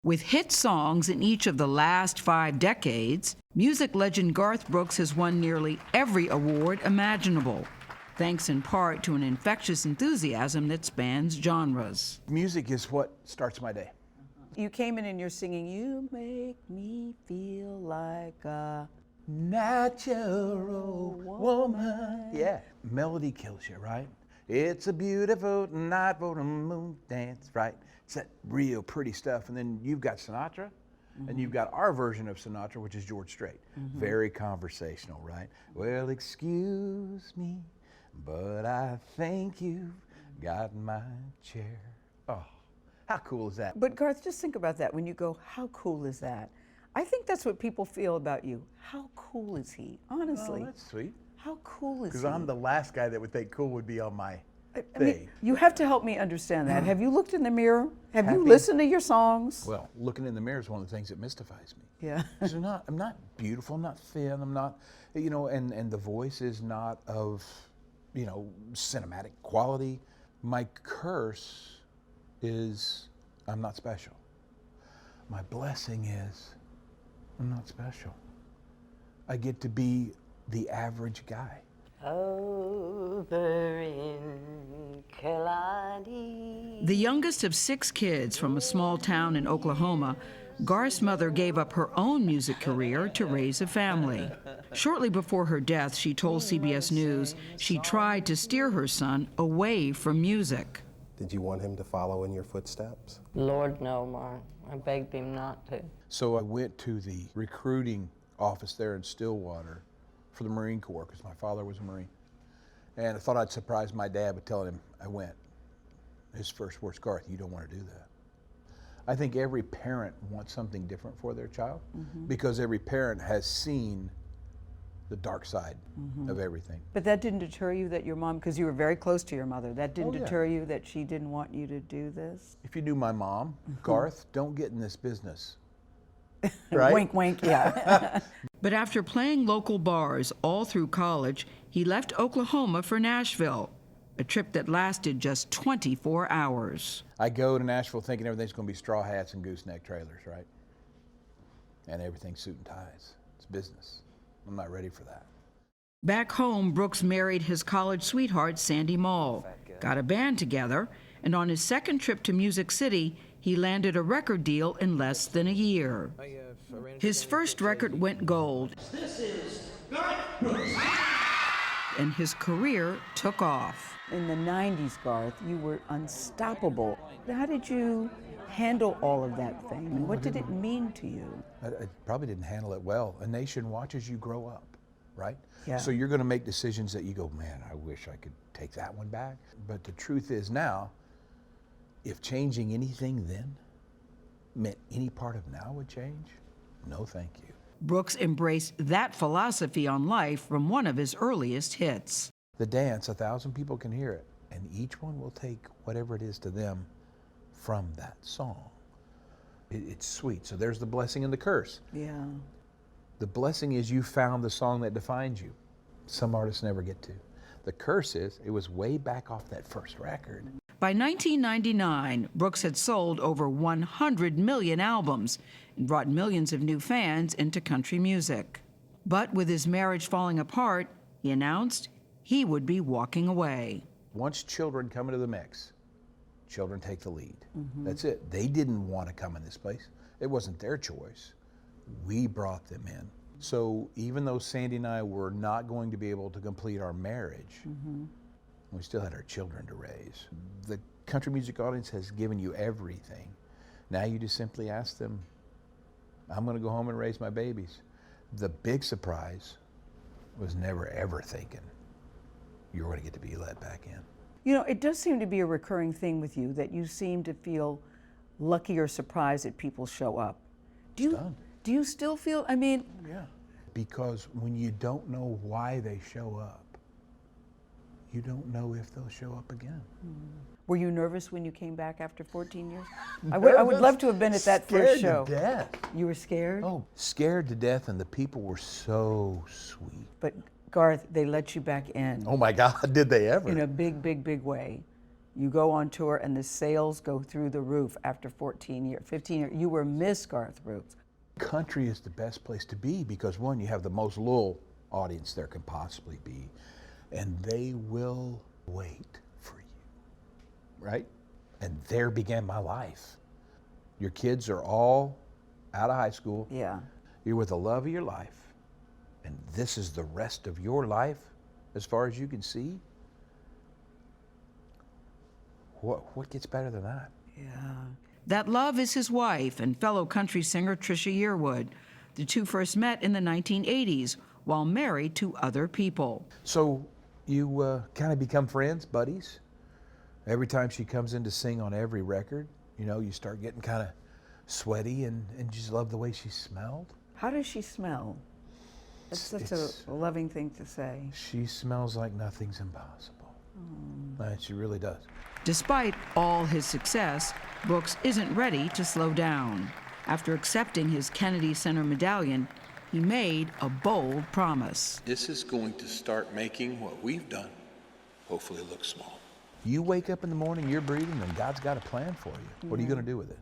With hit songs in each of the last 5 decades, music legend Garth Brooks has won nearly every award imaginable, thanks in part to an infectious enthusiasm that spans genres. Music is what starts my day. You came in and you're singing, "You make me feel like a natural woman." Yeah, melody kills you, right? It's a beautiful night for the moon dance, right? It's that real pretty stuff. And then you've got Sinatra, and you've got our version of Sinatra, which is George Strait. Very conversational, right? Well, excuse me, but I think you've got my chair. Oh, how cool is that? But Garth, just think about that when you go, how cool is that? I think that's what people feel about you. How cool is he? Honestly. Oh, that's sweet. How cool is he? Because I'm the last guy that would think cool would be on my I thing. mean, you have to help me understand that. Have you looked in the mirror? Have you Happy. listened to your songs? Well, looking in the mirror is one of the things that mystifies me. Yeah. 'Cause I'm not beautiful, I'm not thin, I'm not, and the voice is not of, cinematic quality. My curse is I'm not special. My blessing is I'm not special. I get to be the average guy. Over in Kalani. The youngest of 6 kids from a small town in Oklahoma, Garth's mother gave up her own music career to raise a family. Shortly before her death, she told CBS News she tried to steer her son away from music. Did you want him to follow in your footsteps? Lord, no, Mark. I begged him not to. So I went to the recruiting office there in Stillwater for the Marine Corps, because my father was a Marine. And I thought I'd surprise my dad by telling him I went. His first words, "Garth, you don't want to do that." I think every parent wants something different for their child, because every parent has seen the dark side of everything. But that didn't deter you that your mom, because you were very close to your mother, that didn't Oh, yeah. deter you that she didn't want you to do this? If you knew my mom, Garth, don't get in this business. Right? Wink, wink, yeah. But after playing local bars all through college, he left Oklahoma for Nashville, a trip that lasted just 24 hours. I go to Nashville thinking everything's going to be straw hats and gooseneck trailers, right? And everything's suit and ties. It's business. I'm not ready for that. Back home, Brooks married his college sweetheart, Sandy Mall, got a band together, and on his second trip to Music City, he landed a record deal in less than a year. His first record went gold, and his career took off. In the 90s, Garth, you were unstoppable. How did you handle all of that fame? What did it mean to you? I probably didn't handle it well. A nation watches you grow up, right? Yeah. So you're going to make decisions that you go, man, I wish I could take that one back. But the truth is now, if changing anything then meant any part of now would change, no thank you. Brooks embraced that philosophy on life from one of his earliest hits. The dance, 1,000 people can hear it, and each one will take whatever it is to them from that song. It's sweet. So there's the blessing and the curse. Yeah. The blessing is you found the song that defines you. Some artists never get to. The curse is it was way back off that first record. By 1999, Brooks had sold over 100 million albums and brought millions of new fans into country music. But with his marriage falling apart, he announced he would be walking away. Once children come into the mix, children take the lead. That's it. They didn't want to come in this place. It wasn't their choice. We brought them in. So even though Sandy and I were not going to be able to complete our marriage, we still had our children to raise. The country music audience has given you everything. Now you just simply ask them, I'm going to go home and raise my babies. The big surprise was never ever thinking you're going to get to be let back in. You know, it does seem to be a recurring thing with you that you seem to feel lucky or surprised that people show up. Do you still feel, I mean... Yeah, because when you don't know why they show up, you don't know if they'll show up again. Were you nervous when you came back after 14 years? I would love to have been at that first show. Scared to death. You were scared? Oh, scared to death, and the people were so sweet. But Garth, they let you back in. Oh my God, did they ever? In a big, big, big way. You go on tour and the sales go through the roof after 15 years. You were Miss Garth Brooks. Country is the best place to be because, one, you have the most loyal audience there can possibly be, and they will wait for you, right? And there began my life. Your kids are all out of high school. Yeah. You're with the love of your life, and this is the rest of your life as far as you can see. What gets better than that? Yeah. That love is his wife and fellow country singer Trisha Yearwood. The two first met in the 1980s while married to other people. So you kind of become friends, buddies. Every time she comes in to sing on every record, you know, you start getting kind of sweaty and you just love the way she smelled. How does she smell? That's such a loving thing to say. She smells like nothing's impossible. She really does. Despite all his success, Brooks isn't ready to slow down. After accepting his Kennedy Center medallion, he made a bold promise. This is going to start making what we've done hopefully look small. You wake up in the morning, you're breathing, and God's got a plan for you. What are you going to do with it?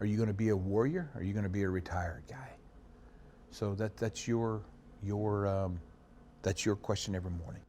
Are you going to be a warrior? Or are you going to be a retired guy? So that's your question every morning.